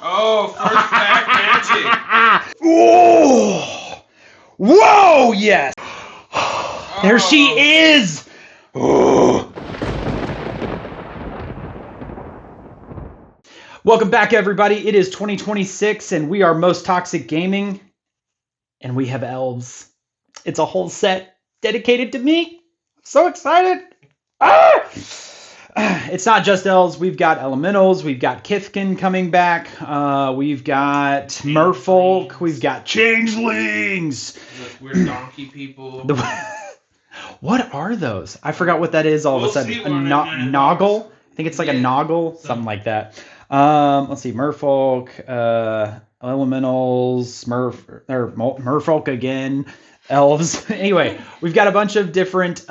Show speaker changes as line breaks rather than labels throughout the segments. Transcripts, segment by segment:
Oh, first pack magic.
Oh! Whoa, yes! There she is! Oh. Welcome back, everybody. It is 2026, and we are Most Toxic Gaming, and we have elves. It's a whole set dedicated to me. I'm so excited! Ah! It's not just elves. We've got elementals. We've got Kithkin coming back. We've got merfolk. We've got changelings.
Those weird donkey people.
What are those? I forgot what that is all of a sudden. A noggle? I think it's like a noggle, something like that. Let's see. Merfolk, elementals, merfolk again. Elves. Anyway, we've got a bunch of different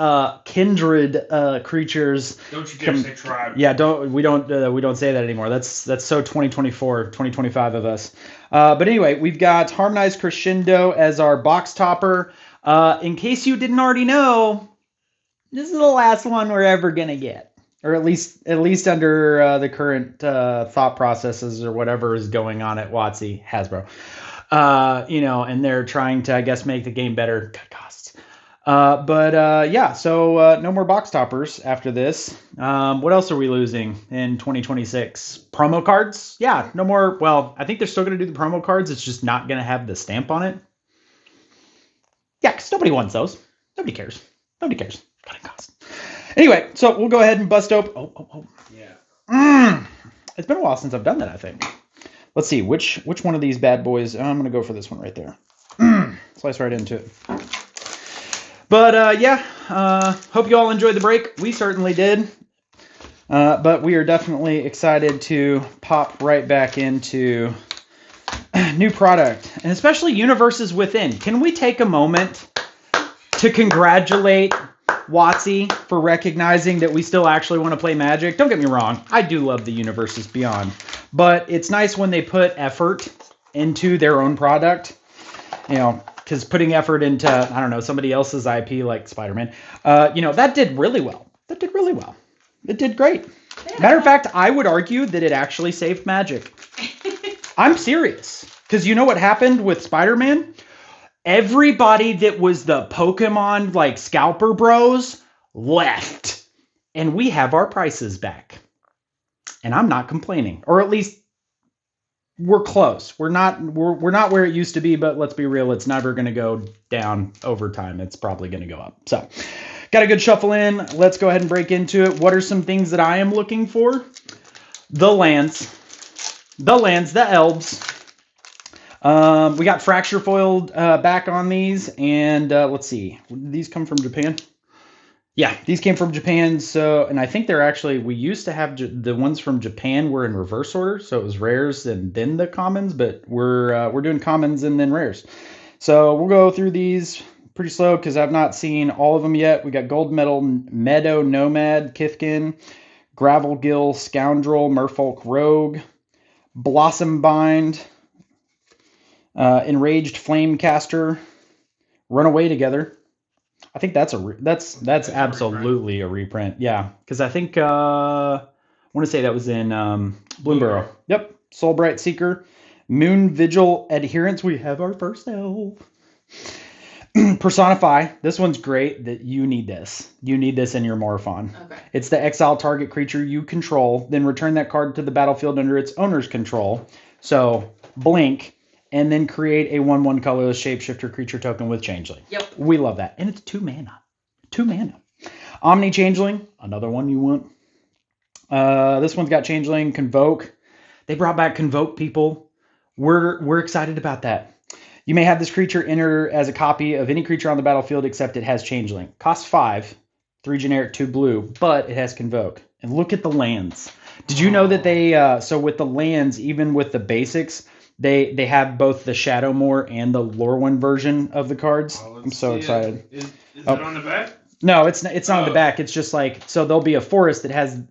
kindred creatures.
Don't you dare say tribe.
Yeah, we don't say that anymore. That's so 2024, 2025 of us. But anyway, we've got Harmonized Crescendo as our box topper. In case you didn't already know, this is the last one we're ever gonna get, or at least under the current thought processes or whatever is going on at WotC, Hasbro. And they're trying to, I guess, make the game better, cut costs. So no more box toppers after this. What else are we losing in 2026? Promo cards? Yeah, no more. Well, I think they're still going to do the promo cards. It's just not going to have the stamp on it. Yeah, because nobody wants those. Nobody cares. Cutting costs. Anyway, so we'll go ahead and bust open. Oh. Yeah. It's been a while since I've done that, I think. Let's see, which one of these bad boys? I'm going to go for this one right there. Slice right into it. But, hope you all enjoyed the break. We certainly did. But we are definitely excited to pop right back into new product. And especially Universes Within. Can we take a moment to congratulate WotC for recognizing that we still actually want to play Magic? Don't get me wrong. I do love the Universes Beyond. But it's nice when they put effort into their own product, because putting effort into, I don't know, somebody else's IP like Spider-Man, that did really well. It did great. Yeah. Matter of fact, I would argue that it actually saved Magic. I'm serious. Because you know what happened with Spider-Man? Everybody that was the Pokemon, like, scalper bros left. And we have our prices back. And I'm not complaining, or at least we're close. We're not where it used to be, but let's be real, it's never going to go down over time. It's probably going to go up. So, got a good shuffle in. Let's go ahead and break into it. What are some things that I am looking for? The lands, the elves. We got fracture foiled back on these, and let's see. Did these come from Japan? Yeah, these came from Japan, and I think they're actually, we used to have the ones from Japan were in reverse order, so it was rares and then the commons, but we're doing commons and then rares. So we'll go through these pretty slow because I've not seen all of them yet. We got Gold Meadow Nomad, Kithkin, Gravelgill, Scoundrel, Merfolk Rogue, Blossom Bind, Enraged Flamecaster, Runaway Together. I think that's absolutely a reprint. Yeah, because I think I want to say that was in Bloom Burrow. Yep, Soulbright Seeker, Moon Vigil Adherence. We have our first elf. Personify. This one's great. That you need this. You need this in your Morphon. Okay. It's the exile target creature you control, then return that card to the battlefield under its owner's control. So blink. And then create a 1/1 colorless shapeshifter creature token with Changeling. Yep. We love that. And it's 2 mana. 2 mana. Omni Changeling, another one you want. This one's got Changeling, Convoke. They brought back Convoke, people. We're excited about that. You may have this creature enter as a copy of any creature on the battlefield except it has Changeling. Costs 5, 3 generic, 2 blue, but it has Convoke. And look at the lands. Did you know that they, so with the lands, even with the basics, They have both the Shadowmoor and the Lorwyn version of the cards. I'm so excited.
Is it on the back?
No, it's not on the back. It's just like, so there'll be a forest that has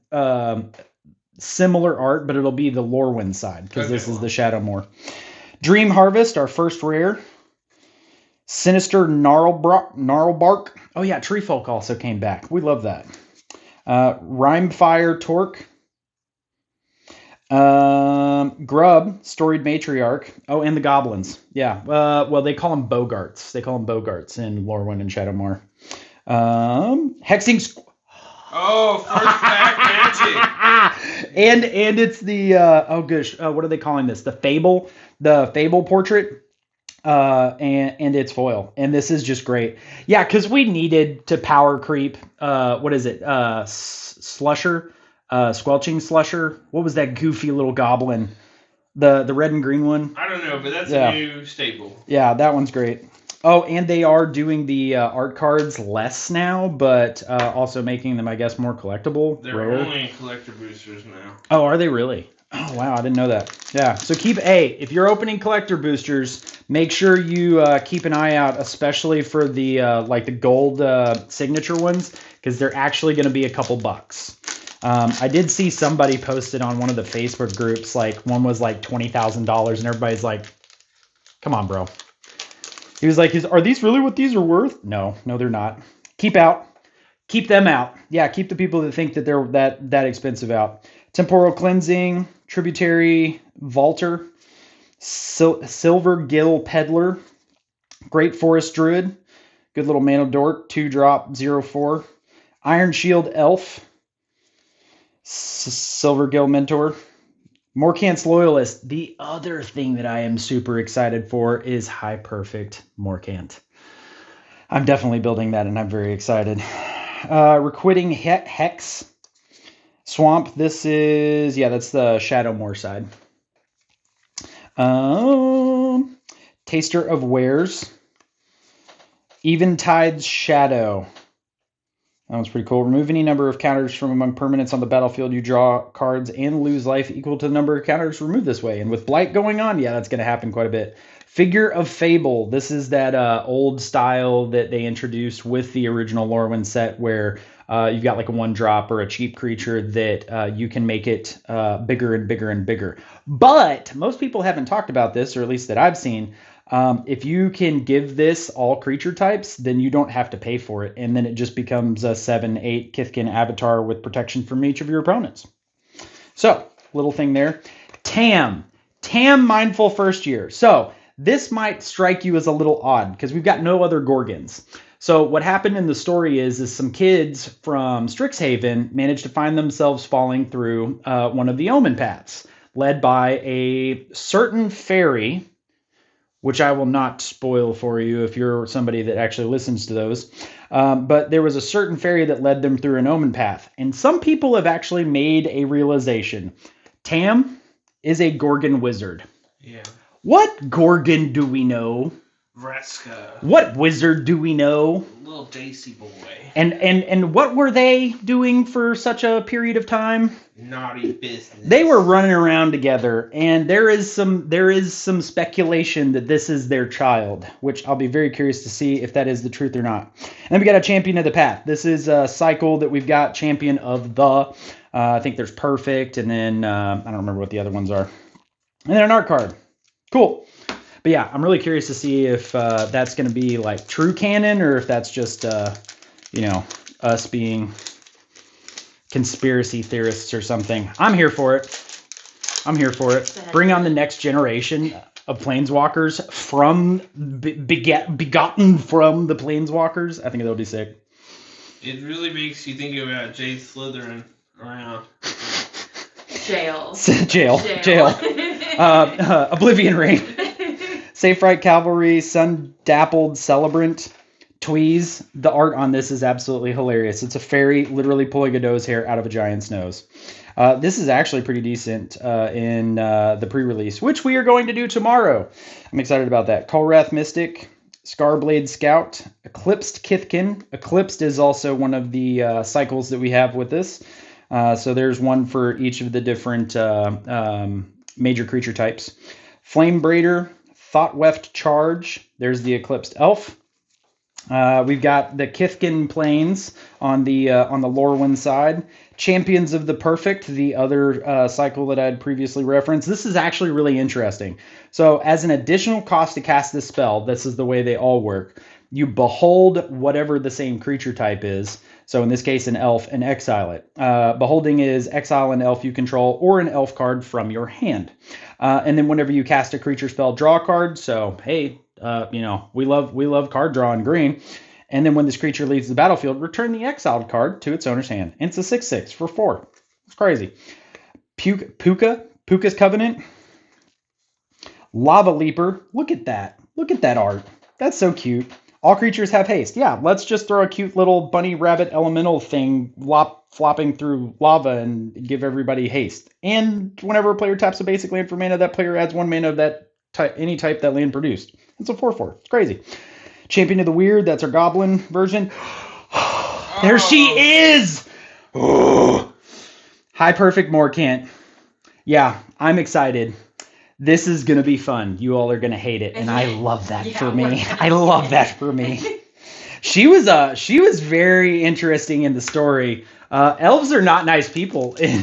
similar art, but it'll be the Lorwyn side because this is the Shadowmoor. Dream Harvest, our first rare. Sinister Gnarlbark. Oh yeah, Treefolk also came back. We love that. Rhymefire Torque. Grub, Storied Matriarch. Oh, and the Goblins. Yeah. Well, they call them Bogarts. They call them Bogarts in Lorwyn and Shadowmoor. Hexing.
Oh, first pack magic.
and it's the oh gosh, what are they calling this? The Fable portrait. And it's foil, and this is just great. Yeah, because we needed to power creep. What is it? Slusher, Squelching Slusher. What was that goofy little goblin? The red and green one.
I don't know, but that's a new staple.
Yeah, that one's great. Oh, and they are doing the art cards less now, but also making them, I guess, more collectible.
They're
rare.
only collector boosters now.
Oh, are they really? Oh, wow, I didn't know that. Yeah, so if you're opening collector boosters, make sure you keep an eye out, especially for the the gold signature ones, because they're actually going to be a couple bucks. I did see somebody posted on one of the Facebook groups, like one was like $20,000, and everybody's like, come on, bro. He was like, are these really what these are worth? No, they're not. Keep them out. Yeah, keep the people that think that they're that expensive out. Temporal Cleansing, Tributary Vaulter, Silver Gill Peddler, Great Forest Druid, good little Mana Dork, 2-drop, 0/4, Iron Shield Elf, Silver Gill Mentor, Morkant's Loyalist. The other thing that I am super excited for is High Perfect Morkant. I'm definitely building that, and I'm very excited. Requiting Hex. Swamp, this is, that's the Shadowmoor side. Taster of Wares. Eventide's Shadow. That one's pretty cool. Remove any number of counters from among permanents on the battlefield. You draw cards and lose life equal to the number of counters removed this way. And with Blight going on, that's going to happen quite a bit. Figure of Fable. This is that old style that they introduced with the original Lorwyn set where you've got like a 1-drop or a cheap creature that you can make it bigger and bigger and bigger. But most people haven't talked about this, or at least that I've seen. If you can give this all creature types, then you don't have to pay for it. And then it just becomes a 7/8 Kithkin avatar with protection from each of your opponents. So, little thing there. Tam Mindful First Year. So, this might strike you as a little odd because we've got no other Gorgons. So what happened in the story is some kids from Strixhaven managed to find themselves falling through one of the Omen paths, led by a certain fairy, which I will not spoil for you if you're somebody that actually listens to those. But there was a certain fairy that led them through an Omen path. And some people have actually made a realization. Tam is a Gorgon wizard.
Yeah.
What Gorgon do we know?
Vraska.
What wizard do we know?
Little Daisy boy.
And what were they doing for such a period of time?
Naughty business.
They were running around together, and there is some speculation that this is their child, which I'll be very curious to see if that is the truth or not. And then we got a Champion of the Path. This is a cycle that we've got Champion of the. I think there's Perfect, and then I don't remember what the other ones are. And then an art card. Cool. But yeah, I'm really curious to see if that's going to be like true canon or if that's just, us being conspiracy theorists or something. I'm here for it. Bring on the next generation of planeswalkers from begotten from the planeswalkers. I think that'll be sick.
It really makes you think about Jay Slytherin around.
Jail.
Oblivion Ring. Safe Right Cavalry, Sun Dappled Celebrant, Tweeze. The art on this is absolutely hilarious. It's a fairy literally pulling a nose hair out of a giant's nose. This is actually pretty decent in the pre-release, which we are going to do tomorrow. I'm excited about that. Kolrath Mystic, Scarblade Scout, Eclipsed Kithkin. Eclipsed is also one of the cycles that we have with this. So there's one for each of the different major creature types. Flame Braider, Thoughtweft Charge. There's the Eclipsed Elf. We've got the Kithkin Plains on the Lorwyn side. Champions of the Perfect, the other cycle that I had previously referenced. This is actually really interesting. So as an additional cost to cast this spell, this is the way they all work. You behold whatever the same creature type is. So in this case, an elf, and exile it. Beholding is exile an elf you control or an elf card from your hand. And then whenever you cast a creature spell, draw a card. So hey, we love card draw in green. And then when this creature leaves the battlefield, return the exiled card to its owner's hand. And it's a 6/6 for 4. It's crazy. Puka's Covenant. Lava Leaper. Look at that. Look at that art. That's so cute. All creatures have haste. Yeah, let's just throw a cute little bunny rabbit elemental thing flopping through lava and give everybody haste. And whenever a player taps a basic land for mana, that player adds 1 mana of that any type that land produced. It's a 4/4. It's crazy. Champion of the Weird. That's our goblin version. There she is! Oh. High Perfect Morcant. Yeah, I'm excited. This is going to be fun. You all are going to hate it. And I love that for me. I love that for me. She was very interesting in the story. Elves are not nice people in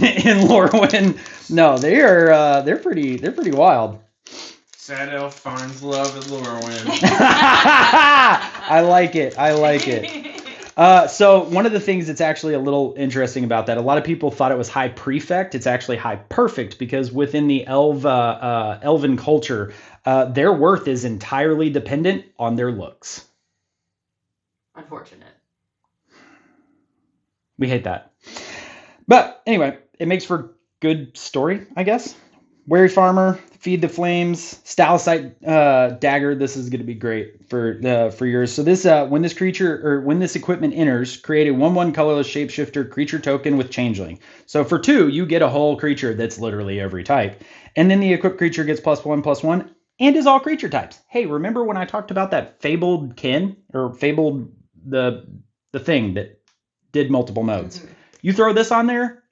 Lorwyn. No, they're pretty wild.
Sad elf finds love at Lorwyn.
I like it. So one of the things that's actually a little interesting about that, a lot of people thought it was High Prefect. It's actually High Perfect, because within the elven culture, their worth is entirely dependent on their looks.
Unfortunate.
We hate that. But anyway, it makes for good story, I guess. Wary Farmer, Feed the Flames, Stalactite Dagger. This is going to be great for yours. So this when this equipment enters, create a 1/1 colorless shapeshifter creature token with Changeling. So for 2, you get a whole creature that's literally every type, and then the equipped creature gets +1/+1 and is all creature types. Hey, remember when I talked about that fabled kin or fabled the thing that did multiple modes? Mm-hmm. You throw this on there,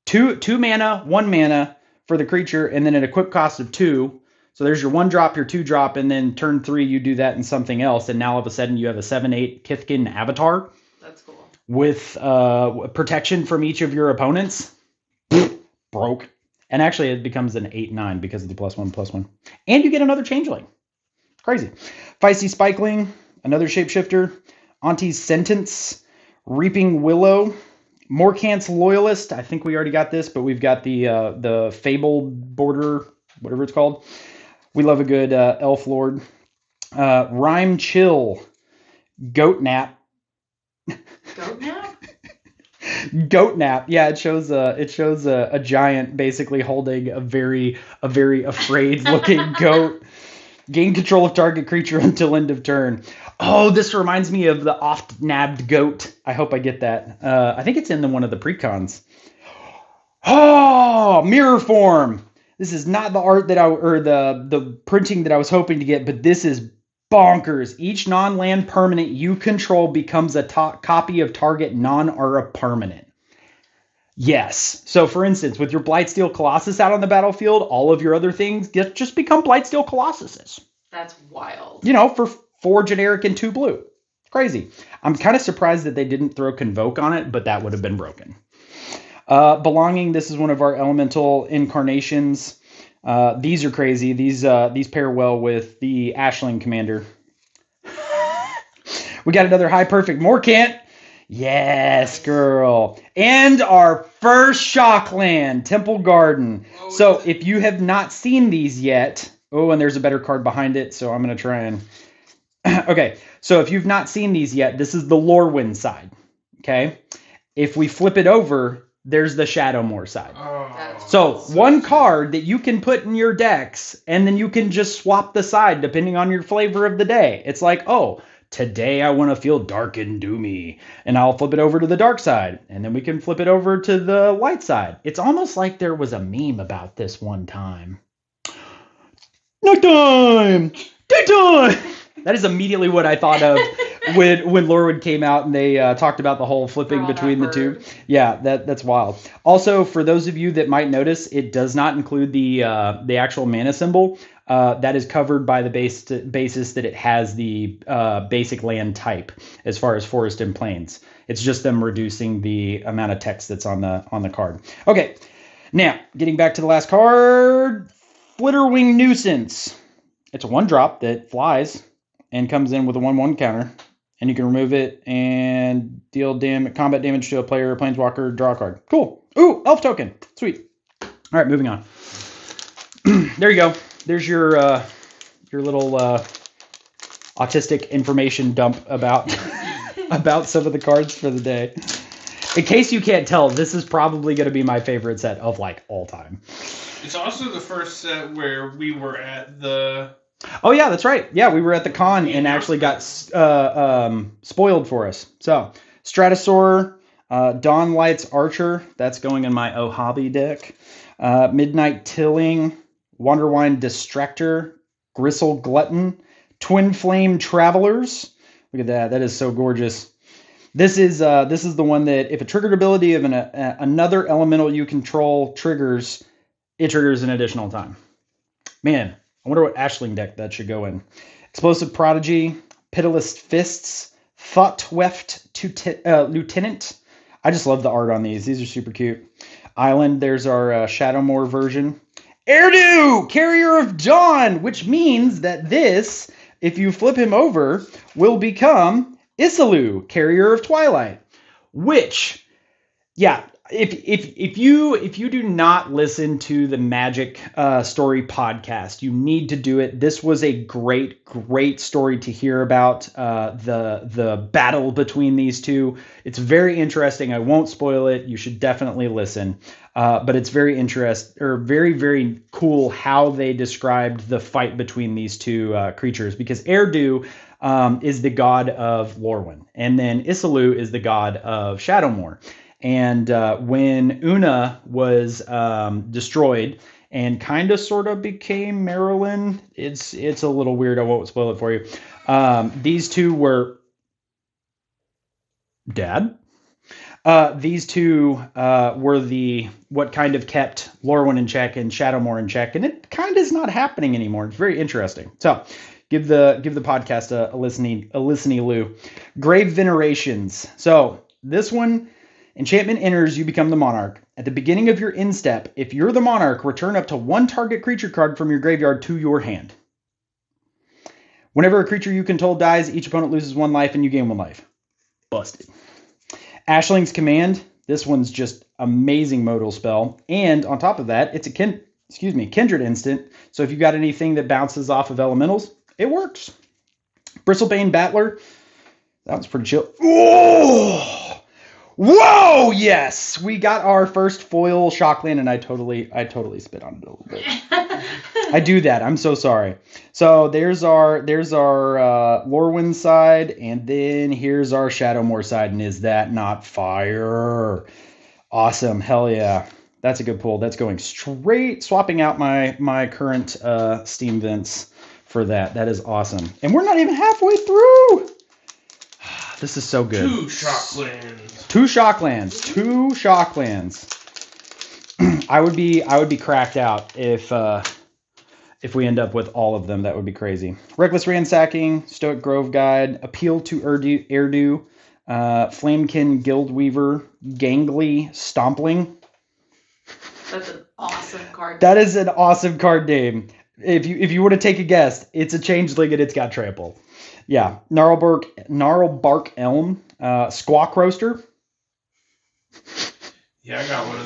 two mana, 1 mana. For the creature, and then an equip cost of 2. So there's your 1-drop, your 2-drop, and then turn 3 you do that in something else, and now all of a sudden you have a 7/8 Kithkin avatar.
That's cool.
With protection from each of your opponents. Broke. And actually it becomes an 8/9 because of the +1/+1. And you get another Changeling. Crazy. Feisty Spikeling, another shapeshifter. Auntie's Sentence, Reaping Willow. Morcant's Loyalist. I think we already got this, but we've got the Fabled Border, whatever it's called. We love a good Elf Lord. Rhyme Chill. Goat Nap.
Goat Nap?
Goat Nap. Yeah, it shows a giant basically holding a very afraid looking goat. Gain control of target creature until end of turn. Oh, this reminds me of the oft-nabbed goat. I hope I get that. I think it's in one of the precons. Oh, mirror form. This is not the art the printing that I was hoping to get, but this is bonkers. Each non-land permanent you control becomes a copy of target non-aura permanent. Yes. So, for instance, with your Blightsteel Colossus out on the battlefield, all of your other things just become Blightsteel Colossuses.
That's wild.
For 4 generic and 2 blue. Crazy. I'm kind of surprised that they didn't throw Convoke on it, but that would have been broken. Belonging, this is one of our elemental incarnations. These are crazy. These pair well with the Ashling Commander. We got another High Perfect Morcant. Yes, girl. And our first Shockland, Temple Garden. Oh, so if you have not seen these yet, and there's a better card behind it, so I'm going to try and... Okay, so if you've not seen these yet, this is the Lorwyn side, okay? If we flip it over, there's the Shadowmoor side.
Oh,
so one card that you can put in your decks, and then you can just swap the side depending on your flavor of the day. It's like, oh, today I want to feel dark and doomy, and I'll flip it over to the dark side, and then we can flip it over to the light side. It's almost like there was a meme about this one time. Nighttime! Daytime! That is immediately what I thought of when Lorwyn came out and they talked about the whole flipping between the two. Yeah, that's wild. Also, for those of you that might notice, it does not include the actual mana symbol. That is covered by the basis that it has the basic land type as far as forest and plains. It's just them reducing the amount of text that's on the card. Okay, now getting back to the last card, Flitterwing Nuisance. It's a 1-drop that flies. and comes in with a 1/1 counter. And you can remove it and deal combat damage to a player or planeswalker, draw a card. Cool. Ooh, elf token. Sweet. All right, moving on. There you go. There's your little autistic information dump about about some of the cards for the day. In case you can't tell, this is probably going to be my favorite set of like all time.
It's also the first set where we were at the...
Oh yeah, that's right. Yeah, we were at the con and actually got spoiled for us. So Stratosaur, Dawn Lights Archer, that's going in my Oh Hobby deck. Midnight Tilling, Wonderwine Distractor, Gristle Glutton, Twin Flame Travelers. Look at that. That is so gorgeous. This is the one that if a triggered ability of another elemental you control triggers, it triggers an additional time. Man, I wonder what Ashling deck that should go in. Explosive Prodigy, Pitiless Fists, Thoughtweft Lieutenant. I just love the art on these. These are super cute. Island, there's our Shadowmoor version. Erdu, Carrier of Dawn, which means that this, if you flip him over, will become Isilu, Carrier of Twilight. Which, yeah, if you do not listen to the Magic Story podcast, you need to do it. This was a great story to hear about the battle between these two. It's very interesting. I won't spoil it. You should definitely listen. But it's very very cool how they described the fight between these two creatures, because Erdu is the god of Lorwyn, and then Isilu is the god of Shadowmoor. And when Una was destroyed and kind of sort of became Marilyn, it's a little weird. I won't spoil it for you. These two were Dad. These two were what kind of kept Lorwyn in check and Shadowmoor in check, and it kind of is not happening anymore. It's very interesting. So give the podcast a listen-y loo. Grave Venerations. So this one, enchantment enters, you become the monarch. At the beginning of your end step, if you're the monarch, return up to one target creature card from your graveyard to your hand. Whenever a creature you control dies, each opponent loses 1 life and you gain 1 life. Busted. Ashling's Command. This one's just amazing modal spell. And on top of that, it's a Kindred instant. So if you've got anything that bounces off of elementals, it works. Bristlebane Battler. That was pretty chill. Oh! Whoa! Yes, we got our first foil Shockland, and I totally spit on it a little bit. I do that. I'm so sorry. So there's our Lorwyn side, and then here's our Shadowmoor side. And is that not fire? Awesome! Hell yeah! That's a good pull. That's going straight, swapping out my current Steam vents for that. That is awesome. And we're not even halfway through. This is so good.
2 Shocklands.
2 Shocklands. 2 Shocklands. I would be cracked out if we end up with all of them. That would be crazy. Reckless Ransacking, Stoic Grove Guide, Appeal to Erdu, Flamekin Guildweaver, Gangly Stompling.
That's an awesome card.
That is an awesome card name. If you were to take a guess, it's a changeling and it's got trample. Yeah, Gnarlbark Elm, Squawk Roaster.
Yeah, I got one of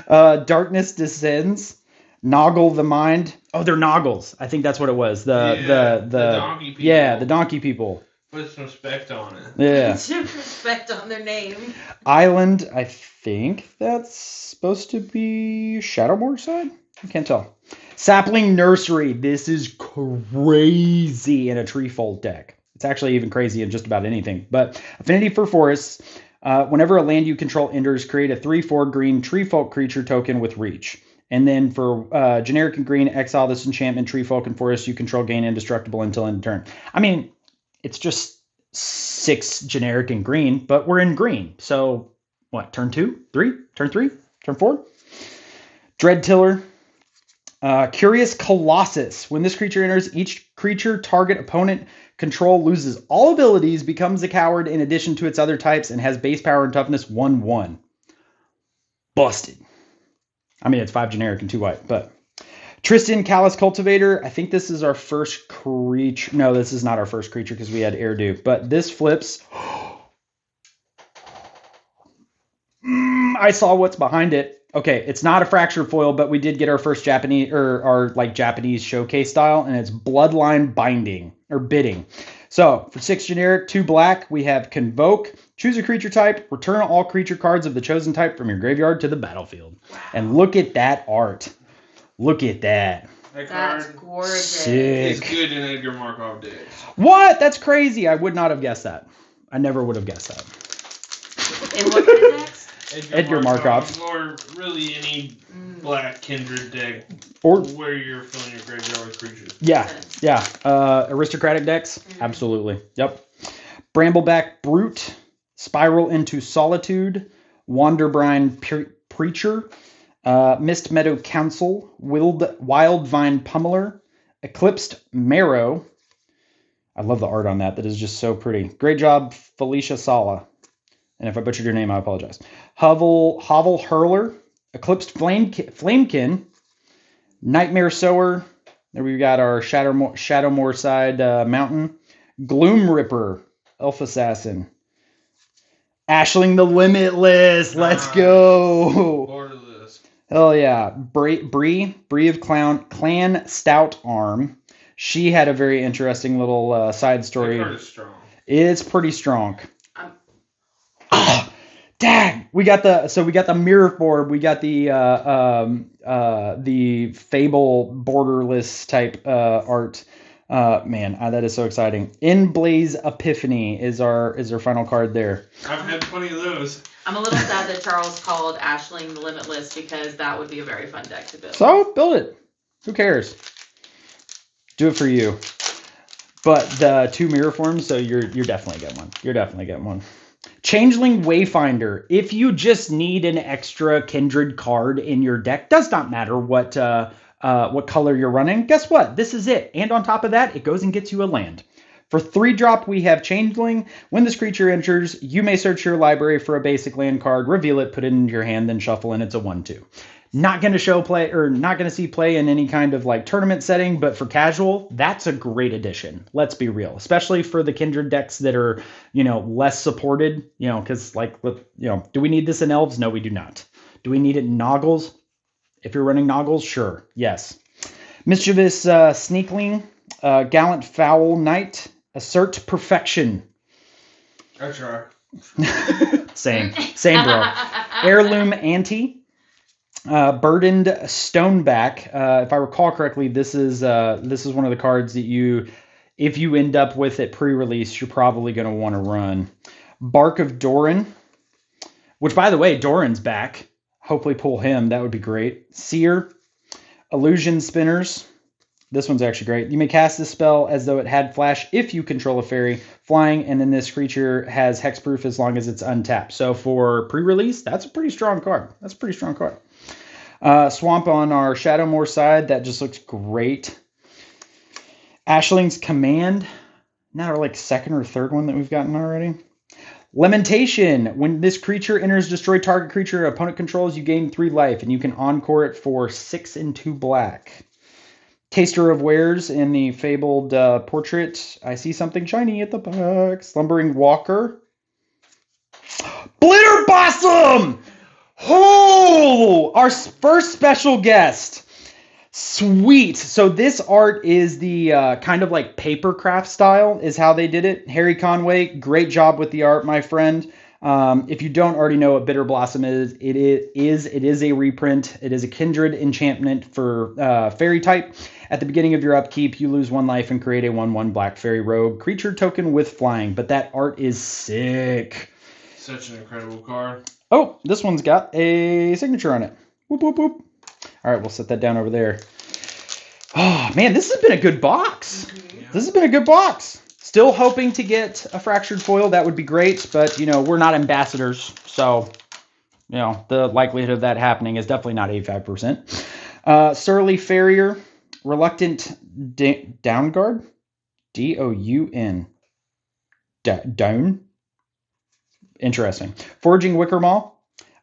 those.
Darkness Descends, Noggle the Mind. Oh, they're Noggles. I think that's what it was. The
donkey people.
Yeah, the donkey people.
Put some respect on it.
Yeah.
Some respect on their name.
Island, I think that's supposed to be Shadowmoor side? I can't tell. Sapling Nursery. This is crazy in a Treefold deck. It's actually even crazy in just about anything. But Affinity for Forests. Whenever a land you control enters, create a 3/4 green Treefolk creature token with reach. And then for generic and green, exile this enchantment, Treefolk and Forest you control gain indestructible until end of turn. I mean, it's just 6 generic and green, but we're in green. So what, turn 2? 3? Turn 3? Turn 4? Dread Tiller. Curious Colossus. When this creature enters, each creature target opponent control loses all abilities, becomes a coward in addition to its other types, and has base power and toughness 1/1. Busted. I mean, it's 5 generic and 2 white, but Tristan Callus Cultivator. I think this is our first creature. No, this is not our first creature because we had Airdew. But this flips. I saw what's behind it. Okay, it's not a fractured foil, but we did get our first Japanese or our like Japanese showcase style, and it's Bloodline Binding or Bidding. So for 6 generic, 2 black, we have Convoke. Choose a creature type. Return all creature cards of the chosen type from your graveyard to the battlefield.
Wow.
And look at that art. Look at that.
That
That's
card
gorgeous.
is
Sick.
good in Edgar Markov decks.
What? That's crazy. I would not have guessed that. I never would have guessed that.
In what kind of decks?
Edgar Markov.
Or really any black kindred deck
Or
where you're filling your graveyard with creatures.
yeah. Aristocratic decks. Absolutely. Yep. Brambleback Brute. Spiral into Solitude. Wanderbrine Preacher. Mist Meadow Council. Wildvine Pummeler. Eclipsed Marrow. I love the art on that. That is just so pretty. Great job, Felicia Sala. And if I butchered your name, I apologize. Hovel Hurler. Eclipsed Flamekin. Nightmare Sower. There we've got our Shadowmoor side mountain. Gloom Ripper. Elf Assassin. Ashling the Limitless. Let's go.
Borderless.
Hell yeah. Bree of Clan Stout Arm. She had a very interesting little side story.
That card is strong.
It's pretty strong. Dang! We got the mirror board. We got the Fable borderless type art. Man, that is so exciting. In Blaze Epiphany is our final card there.
I've had plenty of those.
I'm a little sad that Charles called Ashling the Limitless because that would be a very fun deck to build.
So build it. Who cares? Do it for you. But the 2 mirror forms, so you're definitely getting one. You're definitely getting one. Changeling Wayfinder. If you just need an extra kindred card in your deck, does not matter what color you're running. Guess what? This is it. And on top of that, it goes and gets you a land. For 3-drop, we have Changeling. When this creature enters, you may search your library for a basic land card, reveal it, put it into your hand, then shuffle, and it's a 1/2. Not going to show play or not going to see play in any kind of like tournament setting, but for casual, that's a great addition. Let's be real, especially for the kindred decks that are, less supported, because do we need this in elves? No, we do not. Do we need it in Noggles? If you're running Noggles, sure. Yes. Mischievous Sneakling, Gallant Foul Knight, Assert Perfection.
I try.
Same, bro. Heirloom Ante. Burdened Stoneback. If I recall correctly, this is one of the cards that if you end up with it pre-release, you're probably going to want to run. Bark of Doran, which by the way, Doran's back. Hopefully pull him. That would be great. Seer, Illusion Spinners. This one's actually great. You may cast this spell as though it had flash if you control a fairy flying, and then this creature has hexproof as long as it's untapped. So for pre-release, that's a pretty strong card. Swamp on our Shadowmoor side. That just looks great. Ashling's Command. Now our second or third one that we've gotten already. Lamentation. When this creature enters, destroy target creature your opponent controls, you gain 3 life, and you can encore it for 6 and 2 black. Taster of Wares in the fabled portrait. I see something shiny at the back. Slumbering Walker. Bitterblossom! Oh, our first special guest. Sweet. So this art is the kind of like paper craft style is how they did it. Harry Conway, great job with the art, my friend. If you don't already know what Bitterblossom is, it is a reprint. It is a kindred enchantment for fairy type. At the beginning of your upkeep, you lose 1 life and create a 1/1 black fairy rogue creature token with flying. But that art is sick.
Such an incredible card.
Oh, this one's got a signature on it. Whoop, whoop, whoop. All right, we'll set that down over there. Oh, man, this has been a good box.
Yeah.
This has been a good box. Still hoping to get a fractured foil. That would be great, but, we're not ambassadors, so, the likelihood of that happening is definitely not 85%. Surly Farrier, Reluctant Downguard, Doun. Down? Interesting. Forging Wickermaw,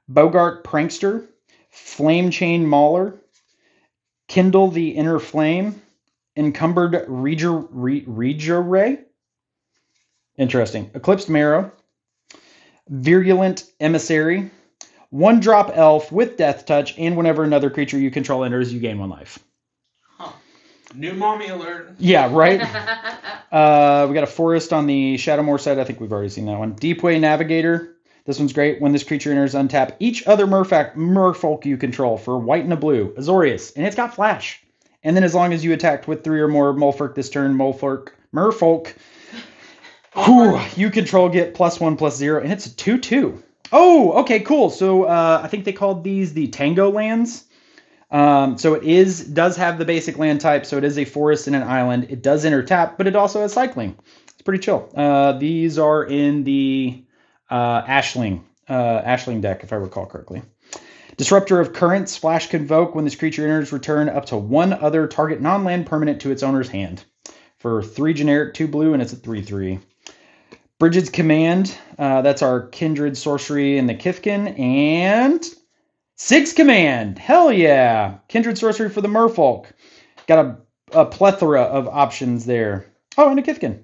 Bogart Prankster, Flame Chain Mauler, Kindle the Inner Flame, Encumbered Ray. Interesting. Eclipsed Marrow, Virulent Emissary, 1-drop elf with Death Touch, and whenever another creature you control enters, you gain 1 life.
Huh. New mommy alert.
Yeah, right? We got a forest on the Shadowmoor side. I think we've already seen that one. Deepway Navigator. This one's great. When this creature enters, untap each other merfolk you control for white and a blue. Azorius. And it's got flash. And then as long as you attacked with 3 or more Merfolk this turn, Merfolk, you control get +1/+0. And it's a 2/2. Oh, okay, cool. So I think they called these the Tango lands. So it does have the basic land type. So it is a forest and an island. It does enter tap, but it also has cycling. It's pretty chill. These are in the Ashling deck, if I recall correctly. Disruptor of Currents, Flash Convoke. When this creature enters, return up to 1 other target non-land permanent to its owner's hand. For 3 generic, 2 blue, and it's a 3/3. Bridget's Command. That's our Kindred Sorcery in the Kithkin. And Sig's Command. Hell yeah. Kindred Sorcery for the Merfolk. Got a plethora of options there. Oh, and a Kithkin.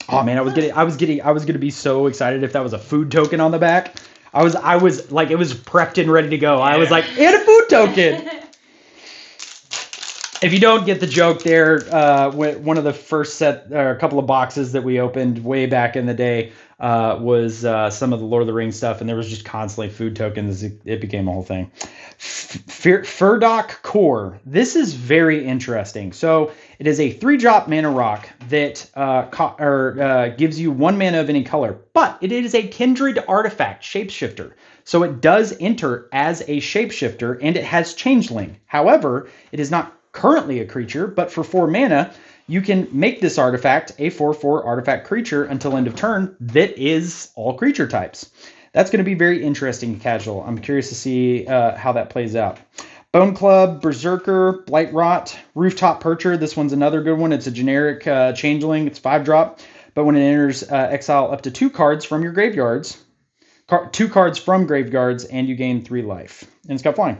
Oh man, I was gonna be so excited if that was a food token on the back. I was like, it was prepped and ready to go. Yeah. I was like, and a food token. If you don't get the joke there, one of the first a couple of boxes that we opened way back in the day was some of the Lord of the Rings stuff, and there was just constantly food tokens. It became a whole thing. Furdock Core. This is very interesting. So it is a 3-drop mana rock that gives you 1 mana of any color, but it is a kindred artifact, shapeshifter. So it does enter as a shapeshifter, and it has changeling. However, it is not currently a creature, but for 4 mana, you can make this artifact a 4/4 artifact creature until end of turn that is all creature types. That's going to be very interesting casual. I'm curious to see how that plays out. Bone Club, Berserker, Blightrot, Rooftop Percher. This one's another good one. It's a generic changeling. It's 5-drop, but when it enters, exile up to 2 cards from your graveyards. 2 cards from graveyards, and you gain 3 life. And it's got flying.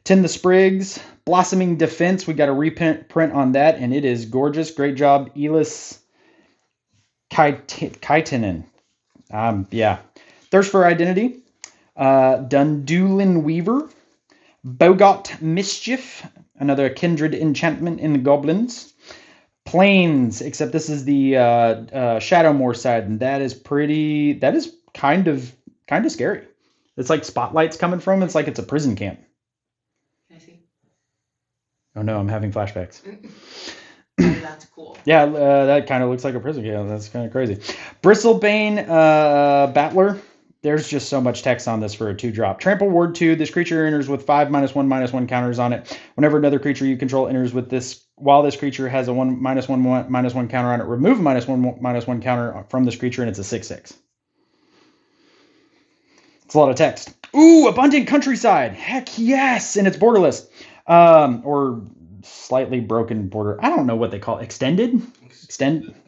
Tend the Sprigs, Blossoming Defense. We got a reprint on that, and it is gorgeous. Great job, Elis Kaitinen. Yeah. Thirst for Identity, Dundulin Weaver, Bogot Mischief, another kindred enchantment in the Goblins. Plains, except this is the Shadowmoor side, and that is kind of scary. It's like spotlights coming from. It's like it's a prison camp.
Can I see?
Oh no, I'm having flashbacks.
That's cool.
Yeah, that kind of looks like a prison camp. That's kind of crazy. Bristlebane Battler. There's just so much text on this for a 2-drop. Trample Ward 2. This creature enters with 5 -1/-1 counters on it. Whenever another creature you control enters with this, while this creature has a 1 -1/-1 counter on it, remove -1/-1 counter from this creature, and it's a 6/6. It's a lot of text. Ooh, Abundant Countryside. Heck yes, and it's borderless. Or slightly broken border. I don't know what they call it. Extended?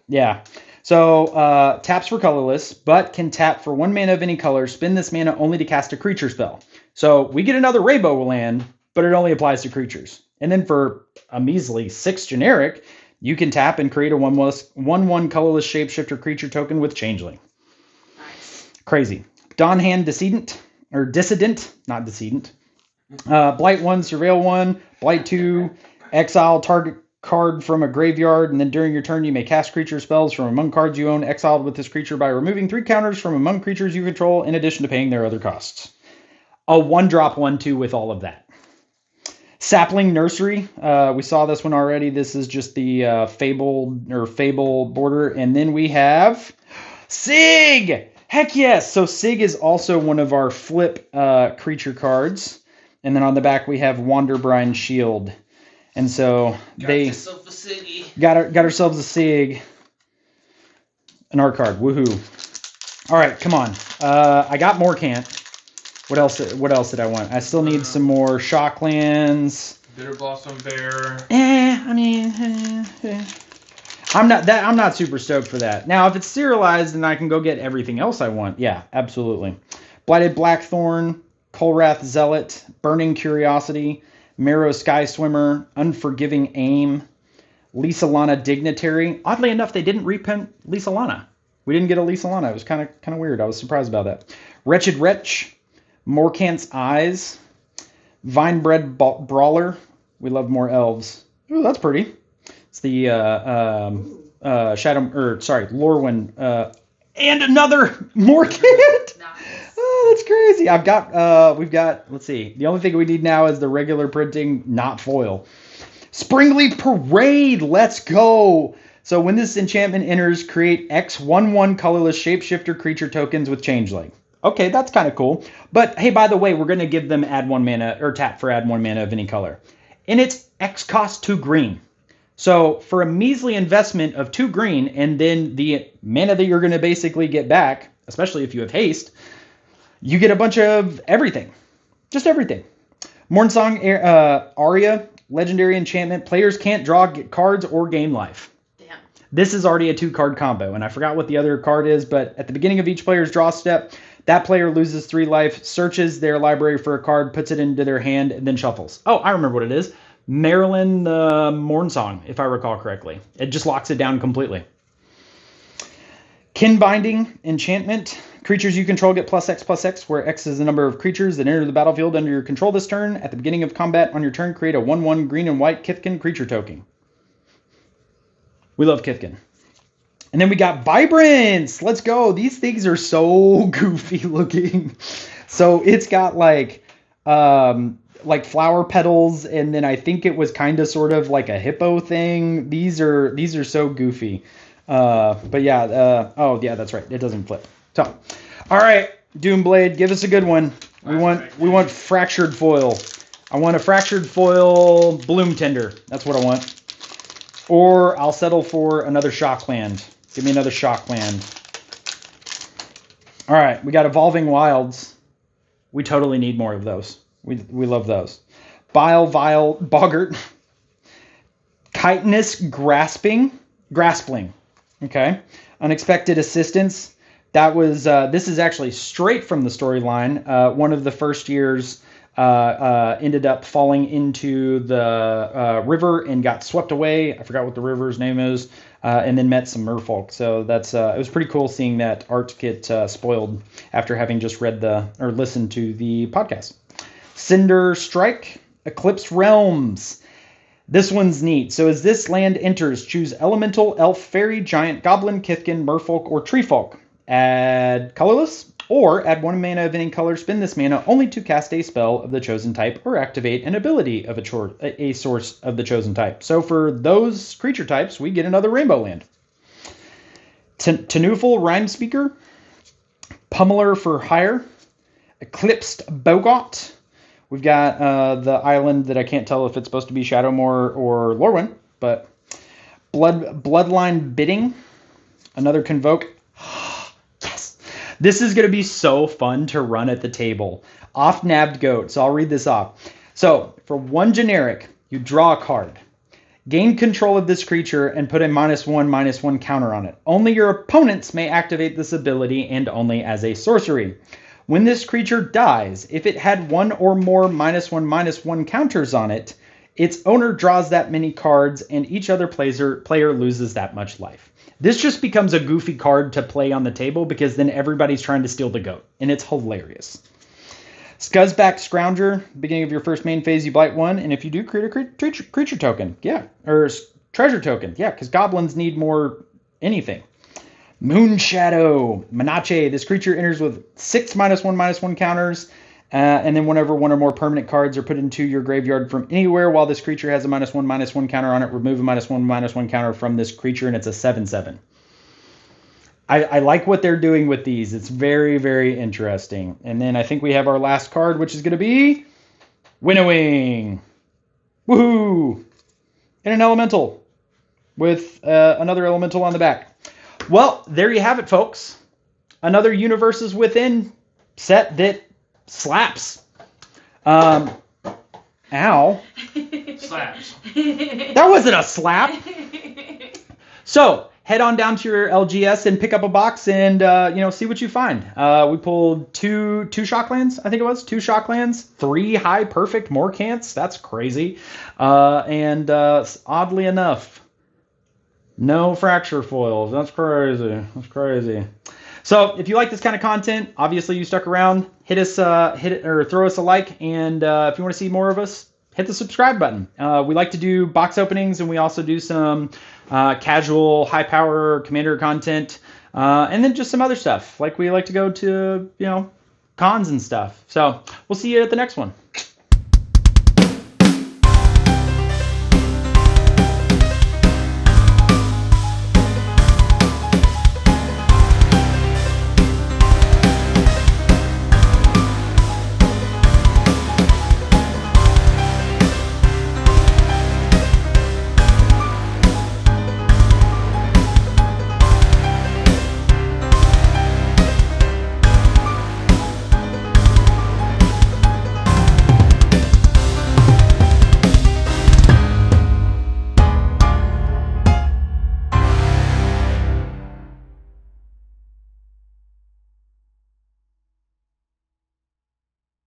Yeah. So taps for colorless, but can tap for 1 mana of any color. Spend this mana only to cast a creature spell. So we get another Rainbow land, but it only applies to creatures. And then for a measly 6 generic, you can tap and create a 1/1 colorless shapeshifter creature token with changeling.
Nice.
Crazy. Dawnhand Dissident. Not Decedent. Blight 1, Surveil 1, Blight 2, exile target card from a graveyard, and then during your turn you may cast creature spells from among cards you own exiled with this creature by removing 3 counters from among creatures you control in addition to paying their other costs. A 1-drop 1/2 with all of that. Sapling Nursery. We saw this one already. This is just the Fable border, and then we have Sig! Heck yes! So Sig is also one of our flip creature cards. And then on the back we have Wanderbrine Shield. And so they got ourselves a Sig. An art card. Woohoo. All right, come on. I got more Cant. What else did I want? I still need some more Shocklands.
Bitterblossom Bearer.
I'm not super stoked for that. Now, if it's serialized and I can go get everything else I want, yeah, absolutely. Blighted Blackthorn, Kolrath Zealot, Burning Curiosity, Marrow Sky Swimmer, Unforgiving Aim, Lisa Lana Dignitary. Oddly enough, they didn't reprint Lisa Lana. We didn't get a Lisa Lana. It was kind of weird. I was surprised about that. Wretched Wretch, Morkant's Eyes, Vinebred Brawler. We love more elves. Ooh, that's pretty. It's the Lorwyn, and another Morkant.
Nice.
Oh, that's crazy. We've got, let's see. The only thing we need now is the regular printing, not foil. Springleaf Parade, let's go. So when this enchantment enters, create X 1/1 colorless shapeshifter creature tokens with Changeling. Okay, that's kind of cool. But hey, by the way, we're going to give them add 1 mana, or tap for add 1 mana of any color. And it's X cost 2 green. So for a measly investment of 2 green, and then the mana that you're going to basically get back, especially if you have haste, you get a bunch of everything. Just everything. Mornsong Aria, legendary enchantment. Players can't draw cards or gain life.
Damn.
This is already a 2-card combo, and I forgot what the other card is, but at the beginning of each player's draw step, that player loses 3 life, searches their library for a card, puts it into their hand, and then shuffles. Oh, I remember what it is. Marilyn Mornsong, if I recall correctly. It just locks it down completely. Kinbinding enchantment. Creatures you control get +X/+X, where X is the number of creatures that enter the battlefield under your control this turn. At the beginning of combat on your turn, create a 1/1 green and white Kithkin creature token. We love Kithkin. And then we got Vibrance. Let's go. These things are so goofy looking. So it's got like flower petals, and then I think it was kind of sort of like a hippo thing. These are so goofy. But yeah, oh yeah, that's right. It doesn't flip. So, all right, Doomblade, give us a good one. We want fractured foil. I want a fractured foil Bloom Tender. That's what I want. Or I'll settle for another Shockland. Give me another Shockland. All right, we got Evolving Wilds. We totally need more of those. We love those. Vile Boggart. Chitinous Graspling. Okay. Unexpected Assistance. That was, this is actually straight from the storyline. One of the first years ended up falling into the river and got swept away. I forgot what the river's name is. And then met some merfolk. So that's it was pretty cool seeing that art get spoiled after having just listened to the podcast. Cinder Strike, Eclipsed Realms. This one's neat. So as this land enters, choose Elemental, Elf, Fairy, Giant, Goblin, Kithkin, Merfolk, or Treefolk. Add colorless, or add 1 mana of any color. Spend this mana only to cast a spell of the chosen type or activate an ability of a source of the chosen type. So for those creature types, we get another Rainbow Land. Tanuful Rhymespeaker, Pummeler for Hire, Eclipsed Bogot. We've got the island that I can't tell if it's supposed to be Shadowmoor or Lorwyn, but Bloodline Bidding, another Convoke. Yes! This is going to be so fun to run at the table. Off-nabbed Goat. So I'll read this off. So for 1 generic, you draw a card. Gain control of this creature and put a -1/-1 counter on it. Only your opponents may activate this ability and only as a sorcery. When this creature dies, if it had 1 or more -1/-1 counters on it, its owner draws that many cards and each other player loses that much life. This just becomes a goofy card to play on the table because then everybody's trying to steal the goat, and it's hilarious. Scuzzback Scrounger, beginning of your first main phase, you blight 1, and if you do, create a creature token. Yeah, or treasure token. Yeah, because goblins need more anything. Moonshadow, Menache. This creature enters with 6 -1/-1 counters, and then whenever 1 or more permanent cards are put into your graveyard from anywhere, while this creature has a -1/-1 counter on it, remove a -1/-1 counter from this creature, and it's a 7/7. I like what they're doing with these. It's very, very interesting. And then I think we have our last card, which is going to be Winnowing. Woohoo! And an elemental with another elemental on the back. Well, there you have it, folks. Another Universes Within set that slaps. Ow.
Slaps.
That wasn't a slap. So, head on down to your LGS and pick up a box and see what you find. We pulled two Shocklands, I think it was 2 Shocklands, 3 high perfect Morcants. That's crazy. And oddly enough, no fracture foils. That's crazy. So if you like this kind of content, obviously you stuck around, hit it or throw us a like, and if you want to see more of us, hit the subscribe button. We like to do box openings, and we also do some casual high power commander content, and then just some other stuff. Like we like to go to cons and stuff. So we'll see you at the next one.